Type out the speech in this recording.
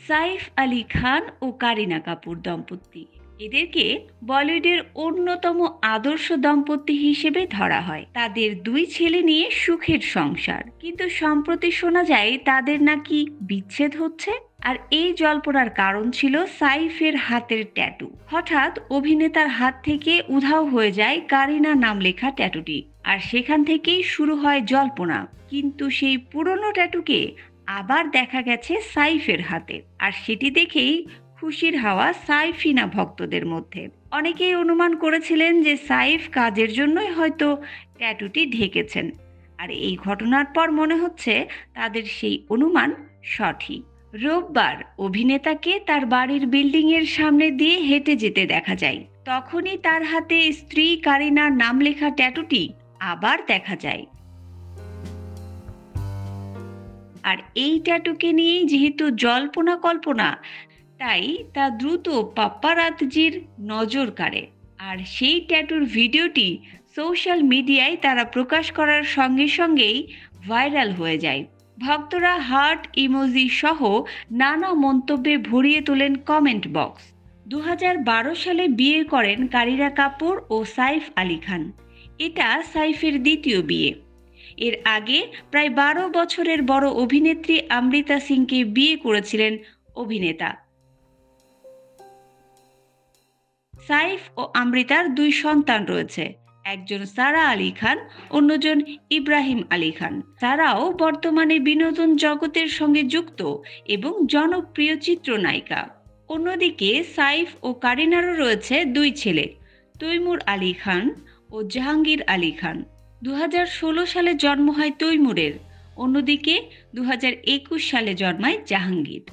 সাইফ আলী খান ও কারিনা কাপুর দম্পতি, এদেরকে বলিউডের অন্যতম আদর্শ দম্পতি হিসেবে ধরা হয়। তাদের দুই ছেলে নিয়ে সুখের সংসার, কিন্তু সম্প্রতি শোনা যায় তাদের নাকি বিচ্ছেদ হচ্ছে। আর এই জল্পনার কারণ ছিল সাইফের হাতের ট্যাটু। হঠাৎ অভিনেতার হাত থেকে উধাও হয়ে যায় কারিনা নাম লেখা ট্যাটুটি, আর সেখান থেকেই শুরু হয় জল্পনা। কিন্তু সেই পুরনো ট্যাটুকে আবার দেখা গেছে সাইফের হাতে, আর সেটি দেখেই খুশির হাওয়া সাইফিনা ভক্তদের মধ্যে। অনেকেই অনুমান করেছিলেন যে সাইফ কাজের জন্যই হয়তো ট্যাটুটি ঢেকেছেন, আর এই ঘটনার পর মনে হচ্ছে তাদের সেই অনুমান সঠিক। রোববার অভিনেতাকে তার বাড়ির বিল্ডিং এর সামনে দিয়ে হেঁটে যেতে দেখা যায়। তখনই তার হাতে স্ত্রী কারিনার নাম লেখা ট্যাটুটি আবার দেখা যায়। আর এই ট্যাটুকে নিয়েই যেহেতু জল্পনা কল্পনা, তাই তা দ্রুত পাপ্পারাতজির নজর কাড়ে। আর সেই ট্যাটুর ভিডিওটি সোশ্যাল মিডিয়ায় তারা প্রকাশ করার সঙ্গে সঙ্গেই ভাইরাল হয়ে যায়। ভক্তরা হার্ট ইমোজি সহ নানা মন্তব্যে ভরিয়ে তোলেন কমেন্ট বক্স। ২০১২ সালে বিয়ে করেন কারিনা কাপুর ও সাইফ আলী খান। এটা সাইফের দ্বিতীয় বিয়ে। এর আগে প্রায় ১২ বছরের বড় অভিনেত্রী অমৃতা সিংকে বিয়ে করেছিলেন অভিনেতা। সাইফ ও অমৃতার দুই সন্তান রয়েছে, একজন সারা আলী খান, অন্যজন ইব্রাহিম আলী খান। তারাও বর্তমানে বিনোদন জগতের সঙ্গে যুক্ত এবং জনপ্রিয় চিত্রনায়িকা। অন্যদিকে সাইফ ও কারিনারও রয়েছে দুই ছেলে, তৈমুর আলী খান ও জাহাঙ্গীর আলী খান। ২০১৬ সালে জন্ম হয় তৈমুরের, অন্যদিকে ২০২১ সালে জন্মায় জাহাঙ্গীর।